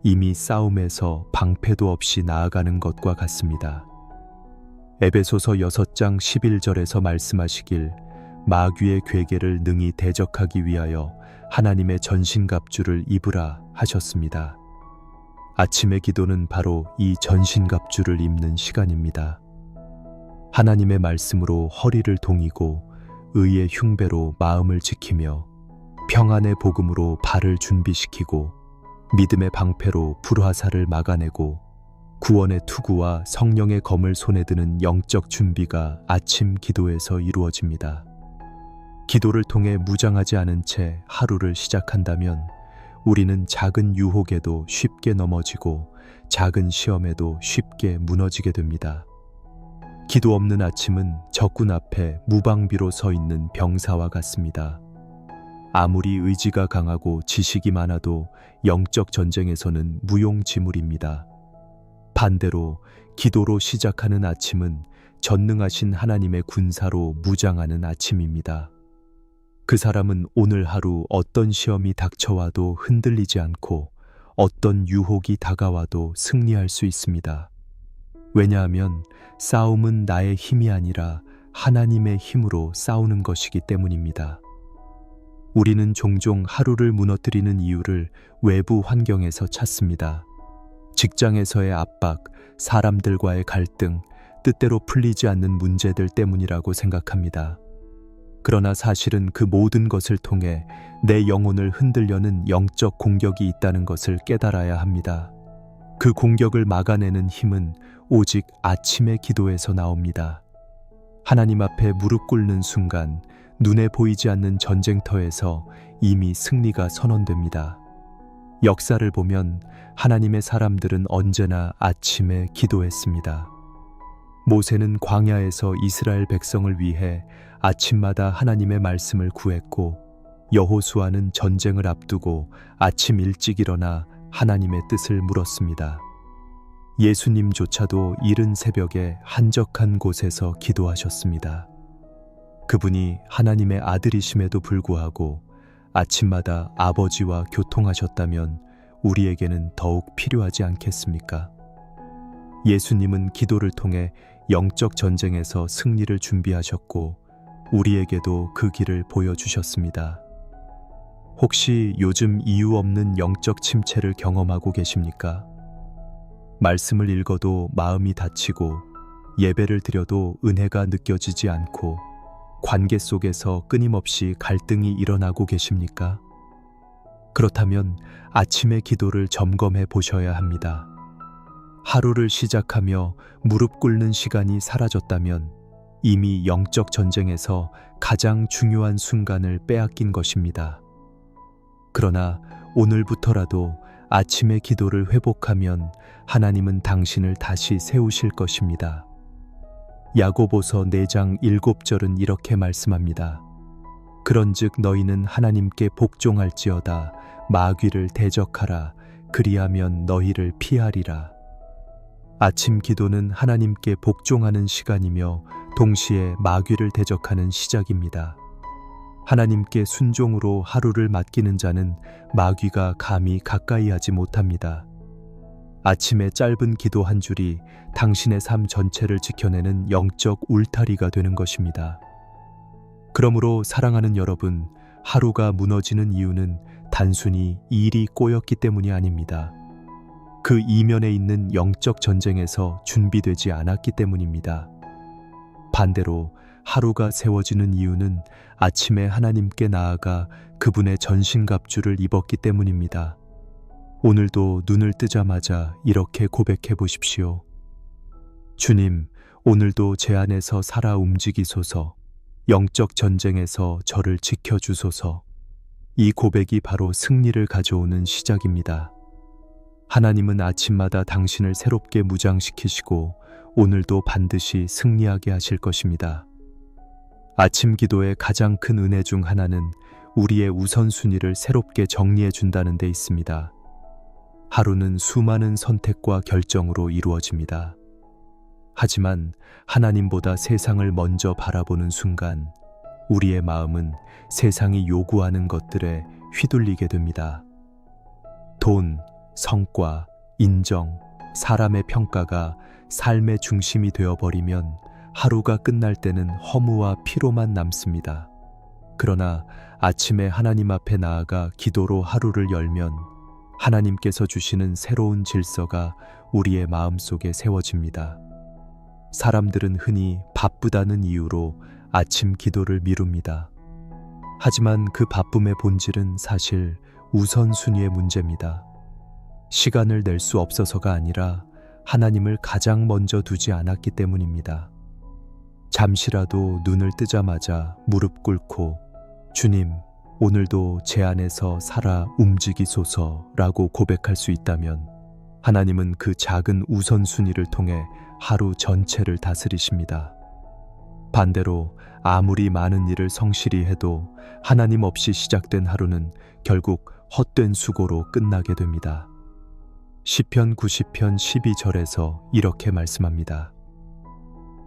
이미 싸움에서 방패도 없이 나아가는 것과 같습니다. 에베소서 6장 11절에서 말씀하시길 마귀의 괴계를 능히 대적하기 위하여 하나님의 전신갑주를 입으라 하셨습니다. 아침의 기도는 바로 이 전신갑주를 입는 시간입니다. 하나님의 말씀으로 허리를 동이고 의의 흉배로 마음을 지키며 평안의 복음으로 발을 준비시키고 믿음의 방패로 불화살을 막아내고 구원의 투구와 성령의 검을 손에 드는 영적 준비가 아침 기도에서 이루어집니다. 기도를 통해 무장하지 않은 채 하루를 시작한다면 우리는 작은 유혹에도 쉽게 넘어지고 작은 시험에도 쉽게 무너지게 됩니다. 기도 없는 아침은 적군 앞에 무방비로 서 있는 병사와 같습니다. 아무리 의지가 강하고 지식이 많아도 영적 전쟁에서는 무용지물입니다. 반대로 기도로 시작하는 아침은 전능하신 하나님의 군사로 무장하는 아침입니다. 그 사람은 오늘 하루 어떤 시험이 닥쳐와도 흔들리지 않고 어떤 유혹이 다가와도 승리할 수 있습니다. 왜냐하면 싸움은 나의 힘이 아니라 하나님의 힘으로 싸우는 것이기 때문입니다. 우리는 종종 하루를 무너뜨리는 이유를 외부 환경에서 찾습니다. 직장에서의 압박, 사람들과의 갈등, 뜻대로 풀리지 않는 문제들 때문이라고 생각합니다. 그러나 사실은 그 모든 것을 통해 내 영혼을 흔들려는 영적 공격이 있다는 것을 깨달아야 합니다. 그 공격을 막아내는 힘은 오직 아침의 기도에서 나옵니다. 하나님 앞에 무릎 꿇는 순간 눈에 보이지 않는 전쟁터에서 이미 승리가 선언됩니다. 역사를 보면 하나님의 사람들은 언제나 아침에 기도했습니다. 모세는 광야에서 이스라엘 백성을 위해 아침마다 하나님의 말씀을 구했고, 여호수아는 전쟁을 앞두고 아침 일찍 일어나 하나님의 뜻을 물었습니다. 예수님조차도 이른 새벽에 한적한 곳에서 기도하셨습니다. 그분이 하나님의 아들이심에도 불구하고 아침마다 아버지와 교통하셨다면 우리에게는 더욱 필요하지 않겠습니까? 예수님은 기도를 통해 영적 전쟁에서 승리를 준비하셨고 우리에게도 그 길을 보여주셨습니다. 혹시 요즘 이유 없는 영적 침체를 경험하고 계십니까? 말씀을 읽어도 마음이 다치고 예배를 드려도 은혜가 느껴지지 않고 관계 속에서 끊임없이 갈등이 일어나고 계십니까? 그렇다면 아침의 기도를 점검해 보셔야 합니다. 하루를 시작하며 무릎 꿇는 시간이 사라졌다면 이미 영적 전쟁에서 가장 중요한 순간을 빼앗긴 것입니다. 그러나 오늘부터라도 아침의 기도를 회복하면 하나님은 당신을 다시 세우실 것입니다. 야고보서 4장 7절은 이렇게 말씀합니다. 그런즉 너희는 하나님께 복종할지어다. 마귀를 대적하라. 그리하면 너희를 피하리라. 아침 기도는 하나님께 복종하는 시간이며 동시에 마귀를 대적하는 시작입니다. 하나님께 순종으로 하루를 맡기는 자는 마귀가 감히 가까이 하지 못합니다. 아침의 짧은 기도 한 줄이 당신의 삶 전체를 지켜내는 영적 울타리가 되는 것입니다. 그러므로 사랑하는 여러분, 하루가 무너지는 이유는 단순히 일이 꼬였기 때문이 아닙니다. 그 이면에 있는 영적 전쟁에서 준비되지 않았기 때문입니다. 반대로 하루가 세워지는 이유는 아침에 하나님께 나아가 그분의 전신갑주를 입었기 때문입니다. 오늘도 눈을 뜨자마자 이렇게 고백해 보십시오. 주님, 오늘도 제 안에서 살아 움직이소서. 영적 전쟁에서 저를 지켜주소서. 이 고백이 바로 승리를 가져오는 시작입니다. 하나님은 아침마다 당신을 새롭게 무장시키시고 오늘도 반드시 승리하게 하실 것입니다. 아침 기도의 가장 큰 은혜 중 하나는 우리의 우선순위를 새롭게 정리해 준다는 데 있습니다. 하루는 수많은 선택과 결정으로 이루어집니다. 하지만 하나님보다 세상을 먼저 바라보는 순간 우리의 마음은 세상이 요구하는 것들에 휘둘리게 됩니다. 돈, 성과, 인정, 사람의 평가가 삶의 중심이 되어버리면 하루가 끝날 때는 허무와 피로만 남습니다. 그러나 아침에 하나님 앞에 나아가 기도로 하루를 열면 하나님께서 주시는 새로운 질서가 우리의 마음속에 세워집니다. 사람들은 흔히 바쁘다는 이유로 아침 기도를 미룹니다. 하지만 그 바쁨의 본질은 사실 우선순위의 문제입니다. 시간을 낼 수 없어서가 아니라 하나님을 가장 먼저 두지 않았기 때문입니다. 잠시라도 눈을 뜨자마자 무릎 꿇고 주님, 오늘도 제 안에서 살아 움직이소서라고 고백할 수 있다면 하나님은 그 작은 우선순위를 통해 하루 전체를 다스리십니다. 반대로 아무리 많은 일을 성실히 해도 하나님 없이 시작된 하루는 결국 헛된 수고로 끝나게 됩니다. 시편 90편 12절에서 이렇게 말씀합니다.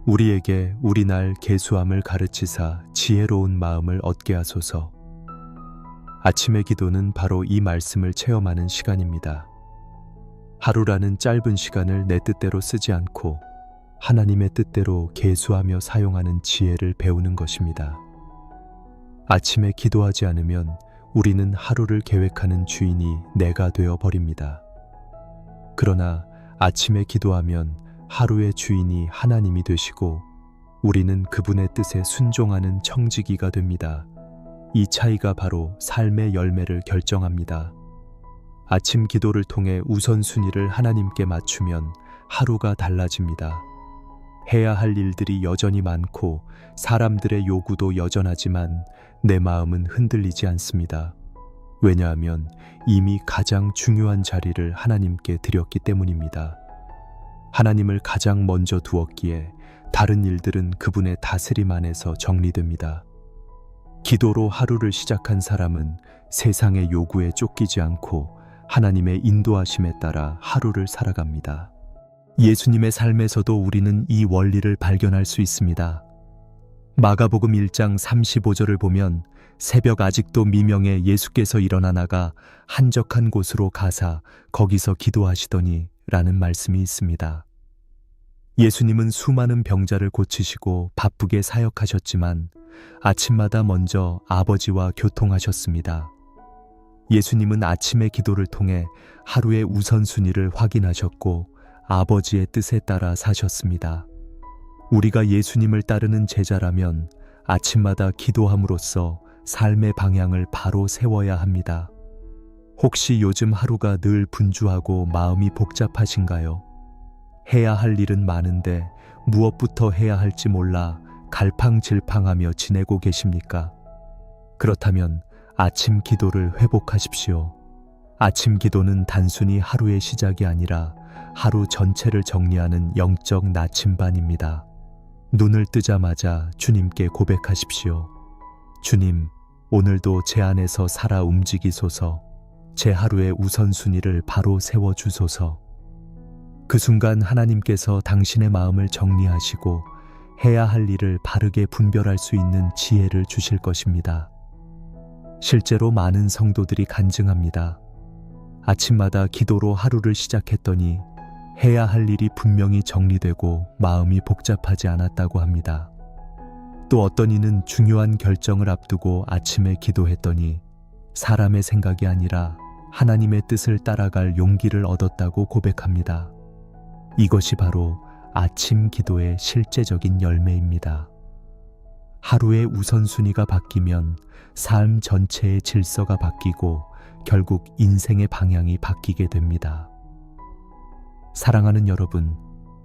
우리에게 우리 날 계수함을 가르치사 지혜로운 마음을 얻게 하소서. 아침의 기도는 바로 이 말씀을 체험하는 시간입니다. 하루라는 짧은 시간을 내 뜻대로 쓰지 않고 하나님의 뜻대로 계수하며 사용하는 지혜를 배우는 것입니다. 아침에 기도하지 않으면 우리는 하루를 계획하는 주인이 내가 되어 버립니다. 그러나 아침에 기도하면 하루의 주인이 하나님이 되시고 우리는 그분의 뜻에 순종하는 청지기가 됩니다. 이 차이가 바로 삶의 열매를 결정합니다. 아침 기도를 통해 우선순위를 하나님께 맞추면 하루가 달라집니다. 해야 할 일들이 여전히 많고 사람들의 요구도 여전하지만 내 마음은 흔들리지 않습니다. 왜냐하면 이미 가장 중요한 자리를 하나님께 드렸기 때문입니다. 하나님을 가장 먼저 두었기에 다른 일들은 그분의 다스림 안에서 정리됩니다. 기도로 하루를 시작한 사람은 세상의 요구에 쫓기지 않고 하나님의 인도하심에 따라 하루를 살아갑니다. 예수님의 삶에서도 우리는 이 원리를 발견할 수 있습니다. 마가복음 1장 35절을 보면 새벽 아직도 미명에 예수께서 일어나 나가 한적한 곳으로 가사 거기서 기도하시더니 라는 말씀이 있습니다. 예수님은 수많은 병자를 고치시고 바쁘게 사역하셨지만 아침마다 먼저 아버지와 교통하셨습니다. 예수님은 아침의 기도를 통해 하루의 우선순위를 확인하셨고 아버지의 뜻에 따라 사셨습니다. 우리가 예수님을 따르는 제자라면 아침마다 기도함으로써 삶의 방향을 바로 세워야 합니다. 혹시 요즘 하루가 늘 분주하고 마음이 복잡하신가요? 해야 할 일은 많은데 무엇부터 해야 할지 몰라 갈팡질팡하며 지내고 계십니까? 그렇다면 아침 기도를 회복하십시오. 아침 기도는 단순히 하루의 시작이 아니라 하루 전체를 정리하는 영적 나침반입니다. 눈을 뜨자마자 주님께 고백하십시오. 주님, 오늘도 제 안에서 살아 움직이소서. 제 하루의 우선순위를 바로 세워주소서. 그 순간 하나님께서 당신의 마음을 정리하시고 해야 할 일을 바르게 분별할 수 있는 지혜를 주실 것입니다. 실제로 많은 성도들이 간증합니다. 아침마다 기도로 하루를 시작했더니 해야 할 일이 분명히 정리되고 마음이 복잡하지 않았다고 합니다. 또 어떤 이는 중요한 결정을 앞두고 아침에 기도했더니 사람의 생각이 아니라 하나님의 뜻을 따라갈 용기를 얻었다고 고백합니다. 이것이 바로 아침 기도의 실제적인 열매입니다. 하루의 우선순위가 바뀌면 삶 전체의 질서가 바뀌고 결국 인생의 방향이 바뀌게 됩니다. 사랑하는 여러분,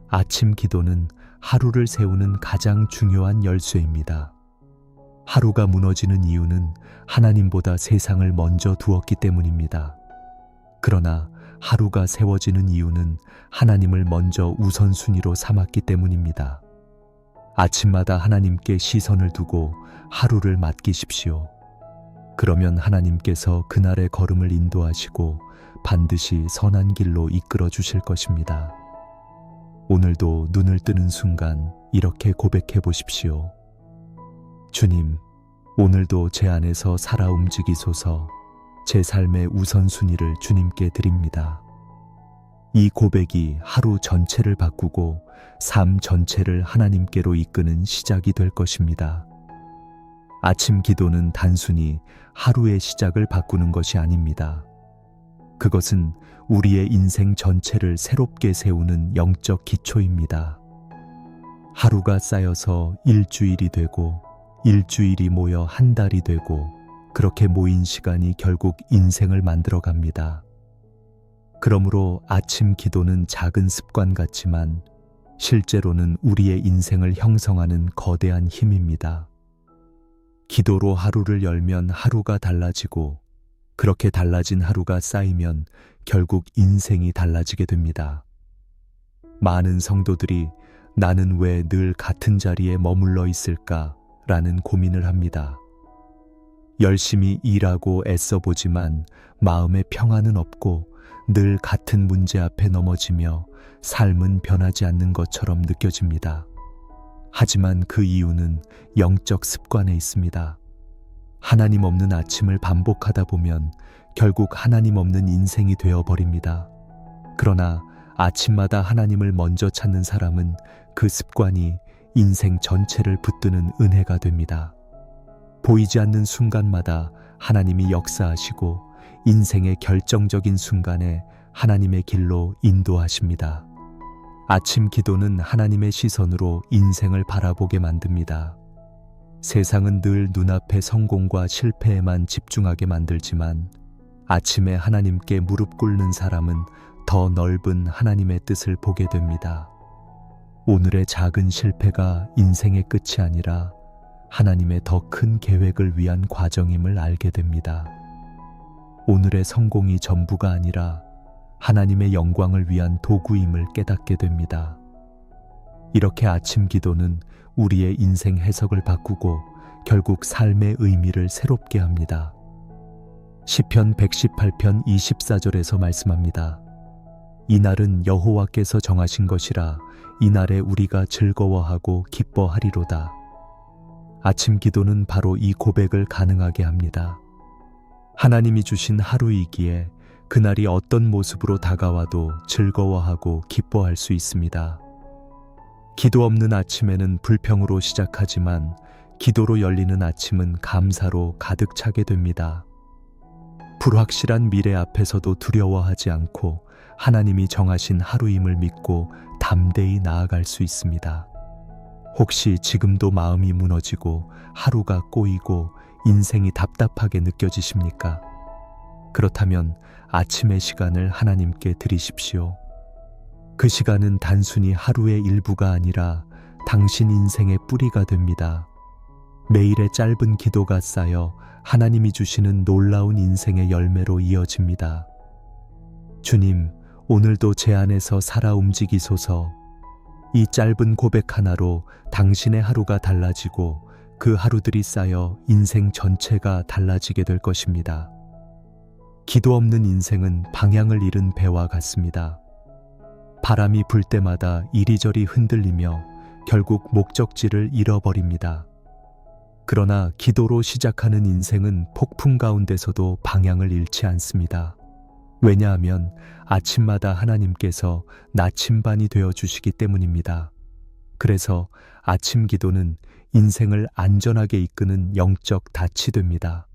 아침 기도는 하루를 세우는 가장 중요한 열쇠입니다. 하루가 무너지는 이유는 하나님보다 세상을 먼저 두었기 때문입니다. 그러나 하루가 세워지는 이유는 하나님을 먼저 우선순위로 삼았기 때문입니다. 아침마다 하나님께 시선을 두고 하루를 맡기십시오. 그러면 하나님께서 그날의 걸음을 인도하시고 반드시 선한 길로 이끌어 주실 것입니다. 오늘도 눈을 뜨는 순간 이렇게 고백해 보십시오. 주님, 오늘도 제 안에서 살아 움직이소서. 제 삶의 우선순위를 주님께 드립니다. 이 고백이 하루 전체를 바꾸고 삶 전체를 하나님께로 이끄는 시작이 될 것입니다. 아침 기도는 단순히 하루의 시작을 바꾸는 것이 아닙니다. 그것은 우리의 인생 전체를 새롭게 세우는 영적 기초입니다. 하루가 쌓여서 일주일이 되고 일주일이 모여 한 달이 되고 그렇게 모인 시간이 결국 인생을 만들어 갑니다. 그러므로 아침 기도는 작은 습관 같지만 실제로는 우리의 인생을 형성하는 거대한 힘입니다. 기도로 하루를 열면 하루가 달라지고 그렇게 달라진 하루가 쌓이면 결국 인생이 달라지게 됩니다. 많은 성도들이 나는 왜 늘 같은 자리에 머물러 있을까? 라는 고민을 합니다. 열심히 일하고 애써 보지만 마음에 평안은 없고 늘 같은 문제 앞에 넘어지며 삶은 변하지 않는 것처럼 느껴집니다. 하지만 그 이유는 영적 습관에 있습니다. 하나님 없는 아침을 반복하다 보면 결국 하나님 없는 인생이 되어버립니다. 그러나 아침마다 하나님을 먼저 찾는 사람은 그 습관이 인생 전체를 붙드는 은혜가 됩니다. 보이지 않는 순간마다 하나님이 역사하시고 인생의 결정적인 순간에 하나님의 길로 인도하십니다. 아침 기도는 하나님의 시선으로 인생을 바라보게 만듭니다. 세상은 늘 눈앞의 성공과 실패에만 집중하게 만들지만 아침에 하나님께 무릎 꿇는 사람은 더 넓은 하나님의 뜻을 보게 됩니다. 오늘의 작은 실패가 인생의 끝이 아니라 하나님의 더 큰 계획을 위한 과정임을 알게 됩니다. 오늘의 성공이 전부가 아니라 하나님의 영광을 위한 도구임을 깨닫게 됩니다. 이렇게 아침 기도는 우리의 인생 해석을 바꾸고 결국 삶의 의미를 새롭게 합니다. 시편 118편 24절에서 말씀합니다. 이날은 여호와께서 정하신 것이라 이날에 우리가 즐거워하고 기뻐하리로다. 아침 기도는 바로 이 고백을 가능하게 합니다. 하나님이 주신 하루이기에 그날이 어떤 모습으로 다가와도 즐거워하고 기뻐할 수 있습니다. 기도 없는 아침에는 불평으로 시작하지만 기도로 열리는 아침은 감사로 가득 차게 됩니다. 불확실한 미래 앞에서도 두려워하지 않고 하나님이 정하신 하루임을 믿고 담대히 나아갈 수 있습니다. 혹시 지금도 마음이 무너지고 하루가 꼬이고 인생이 답답하게 느껴지십니까? 그렇다면 아침의 시간을 하나님께 드리십시오. 그 시간은 단순히 하루의 일부가 아니라 당신 인생의 뿌리가 됩니다. 매일의 짧은 기도가 쌓여 하나님이 주시는 놀라운 인생의 열매로 이어집니다. 주님, 오늘도 제 안에서 살아 움직이소서. 이 짧은 고백 하나로 당신의 하루가 달라지고 그 하루들이 쌓여 인생 전체가 달라지게 될 것입니다. 기도 없는 인생은 방향을 잃은 배와 같습니다. 바람이 불 때마다 이리저리 흔들리며 결국 목적지를 잃어버립니다. 그러나 기도로 시작하는 인생은 폭풍 가운데서도 방향을 잃지 않습니다. 왜냐하면 아침마다 하나님께서 나침반이 되어 주시기 때문입니다. 그래서 아침 기도는 인생을 안전하게 이끄는 영적 닻이 됩니다.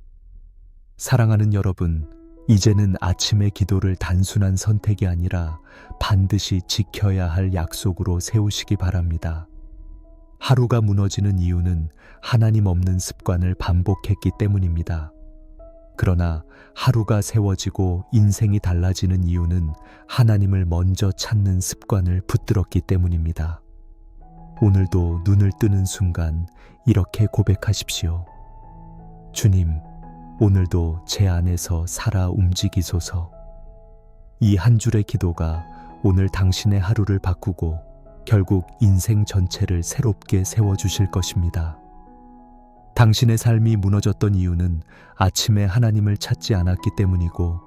사랑하는 여러분, 이제는 아침의 기도를 단순한 선택이 아니라 반드시 지켜야 할 약속으로 세우시기 바랍니다. 하루가 무너지는 이유는 하나님 없는 습관을 반복했기 때문입니다. 그러나 하루가 세워지고 인생이 달라지는 이유는 하나님을 먼저 찾는 습관을 붙들었기 때문입니다. 오늘도 눈을 뜨는 순간 이렇게 고백하십시오. 주님, 오늘도 제 안에서 살아 움직이소서. 이 한 줄의 기도가 오늘 당신의 하루를 바꾸고 결국 인생 전체를 새롭게 세워주실 것입니다. 당신의 삶이 무너졌던 이유는 아침에 하나님을 찾지 않았기 때문이고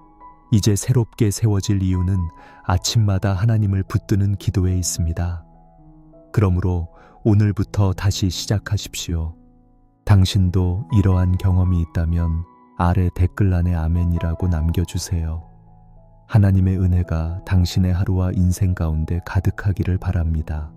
이제 새롭게 세워질 이유는 아침마다 하나님을 붙드는 기도에 있습니다. 그러므로 오늘부터 다시 시작하십시오. 당신도 이러한 경험이 있다면 아래 댓글란에 아멘이라고 남겨주세요. 하나님의 은혜가 당신의 하루와 인생 가운데 가득하기를 바랍니다.